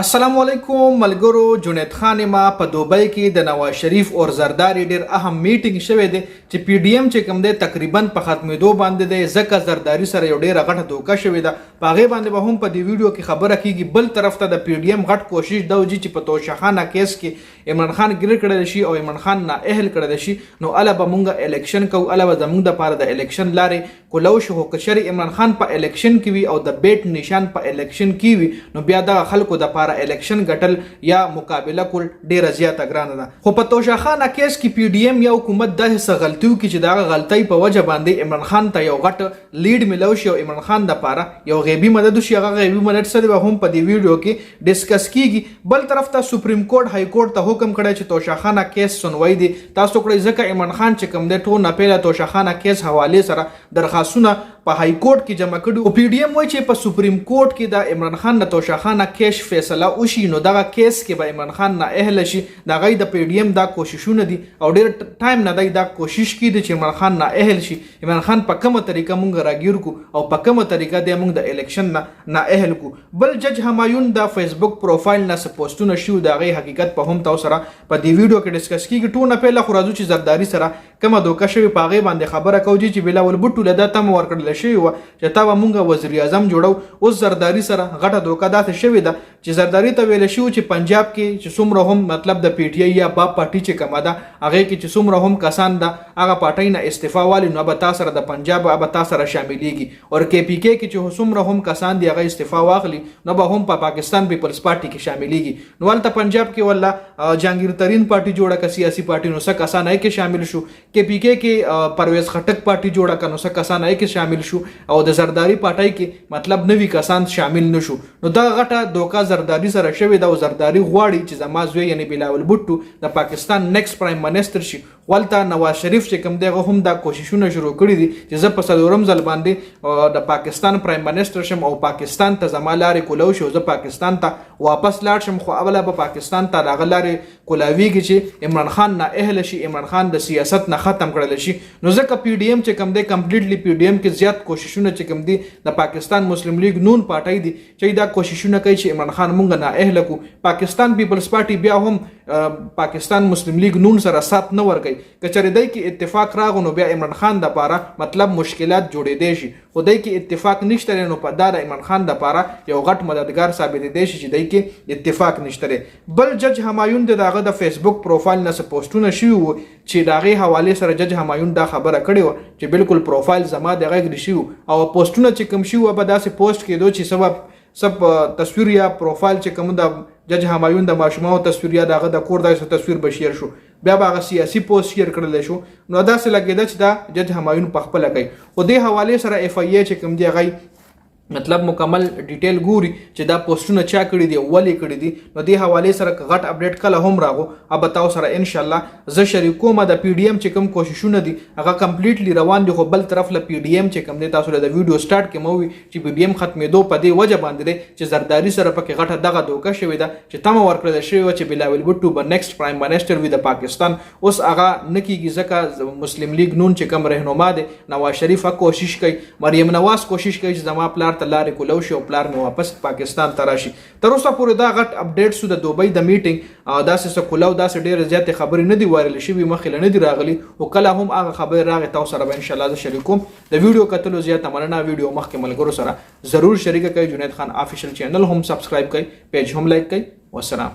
अस्सलाम वालेकुम मलगरो जुनैद खान ما په دوبۍ کې د نواز شریف او زرداری ډیر اهم میټینګ شوه دی چې پی ډی ایم چې کوم دی تقریبا په ختمېدو باندې دی ځکه زرداری سره یو ډیره غټه دوکه شوې ده په هغې باندې به هم په دې ویډیو کې خبره کیږي. بل طرف ته د پی ډی ایم غټ کوشش دا وجي چې په توشخانه کیس کې عمران خان ګیر کړل شي او عمران خان نه اهل کړل شي نو اله به مونږ الیکشن کوو اله به زمونږ د پاره د الیکشن لارې کولو شو کشر عمران خان په الیکشن کې وي او د بیٹ نشان په الیکشن کې وي نو بیا د خلکو د پاره الیکشن یا مقابله کول ډیره زیاته ګرانه ده. خو په توشخانه کیس کې پی ډی ایم یا حکومت د هڅه غلطیو کې چې دا غلطۍ په وجه باندې عمران خان ته یو غټ لیډ ملو شي او عمران خان د پاره یو غیبی مدد شي. هغه غیبی مدد سره به هم په دې ویډیو کې ډیسکس کیږي. بل طرف ته سپریم کورټ های کورټ ته حکم کړی چې توشخانه کیس سنوي دي تاسو کړئ ځکه عمران خان چې کوم د ټول نه پیله توشخانه کیس حواله سره درخواستونه په های کورټ کې جمع کړي او پی ډی ایم وایي چې په سپریم کورټ کې د عمران خان د توشخانه کیس فیصله وشي نو دغه کیس کې به عمران خان نه اهل شي. د غي د پی ډی ایم دا کوششونه دي او ډیر ټایم نه دا کوشش کړي چې عمران خان نه اهل شي. عمران خان په کومه طریقه مونږ راګیر کو او په کومه طریقه د مونږ د الیکشن نه اهل کو. بل جج همایون د فیسبوک پروفایل نه پوسټونه شو د غي حقیقت په هم تاسو سره په دې ویډیو کې ډیسکس کیږي. ټول نه پهله خو راځو چې زرداری سره کومه دوکه شوی په غي باندې خبره کوي چې بلاول بوټو له د تم ورکړل شي و چې تا به مونږ وزیر اعظم جوړو. اوس زرداری سره غټه دوکه داسې شوې ده چې زرداری ته ویل شو چې پنجاب کې چې څومره هم مطلب د پی ټی آی یا باب پارټي چې کومه ده هغه کې چې څومره هم کسان ده هغه پارټي نه استعفا والی نو به تاسو سره د پنجاب به تاسو سره شاملېږي او کې پی کې چې څومره هم کسان دی هغه استعفا واخلي نو به هم په پاکستان پیپلز پارټي کې شاملېږي. نو ولته پنجاب کې ولا جهانگیر ترین پارټي جوړه ک سیاسي پارټي نو څه کسان یې کې شامل شو. کې پی کې پرویز خټک پارټي جوړه ک نو څه کسان یې کې شامل شو او د زرداری پارټي کې مطلب نوی کسان شامل نشو. نو دا غټه دوکا زرداری سره شوی دا او زرداری غواړي چې زما زوی یعنی بلاول بوټو د پاکستان نیکسټ پرایم منسٹر شي. ولته نواز شریف چې کوم دغه هم دا کوششونه شروع کړي دي چې زه په څلورم ځل باندې د پاکستان پرایم منسٹر شم او پاکستان ته زما لارې کولو شو زه پاکستان ته واپس لاړ شم خو اوله به پاکستان ته راغ لارې کولاویږي چې عمران خان نه اهل شي عمران خان د سیاست نه ختم کړل شي. نو ځکه پی ډی ایم چې کوم دی کمپلیټلی پی ډی ایم کې زیات کوششونه چې کوم دي د پاکستان مسلم لیگ نون پارټي دي چې دا کوششونه کوي چې عمران خان مونږ نه اهل کو. پاکستان پیپلز پارټي بیا هم پاکستان مسلم لیگ نون سره سات نه ورګي کچره دای کې اتفاق راغونو بیا عمران خان د پاره مطلب مشکلات جوړې دي شي. خدای کې اتفاق نشته نو په دار عمران خان د پاره یو غټ مددگار ثابت دي شي چې دای کې اتفاق نشته. بل جج همایون دغه د فیسبوک پروفایل نه پوسټونه شي چې داغه حواله سره جج همایون دا خبره کړې و چې بالکل پروفایل زما دغه غری شي او پوسټونه چې کوم شي و به داسې پوسټ کېدو چې سب تصویر یا پروفایل چې کوم د جج همایون د ماشومانو تصویر یا دغه د کور داسې تصویر بشیر شو بیا به هغه سیاسي پوسټ شیر کړل شو. نو داسې لګیدا چې دا جج همایون په خپل کوي خو دې حواله سره اف ای چې کوم دی هغه مطلب مکمل ډیټیل ګوري چې دا پوسټونه چا کړی دی ولې کړی دی. نو دې حواله سره غټ اپډیټ کله هم راغو اب تاسو سره ان شاء الله زه شریکوم د پی ډی ایم چې کوم کوششونه دي هغه کمپلیټلی روان دي. خو بل طرف له پی ډی ایم چې کوم دی تاسو له ویډیو سٹارټ کې مو چې پی ډی ایم ختمېدو په دې وجه باندې چې زرداری سره پکې غټه دغه دوکه شوې ده چې تم ورکړل شوی و چې بلاول بوټو به نیکسټ پرایم منسٹر وي د پاکستان. اوس هغه نکیږي ځکه مسلم لیگ نون چې کوم رهنما دی نواز شریف کوشش کوي مریم نواز کوشش کوي چې زما پلار لارې کولو شو پلار مې واپس پاکستان ته راشي. تر اوسه پورې دا غټ اپډیټ سو د دوبۍ د میټینګ داسې څه کولو داسې ډېر زیات خبرې نه دی وایرل شوی مخې نه دی راغلی او کله هم هغه خبر راغی تاسو سره ان شاء الله زه شریکوم. د ویډیو کتلو زیات مننه. ویډیو مخکې ملګرو سره ضرور شریک کړئ. جنید خان افیشل چینل هم سبسکرایب کړئ پیج هم لایک کړئ. والسلام.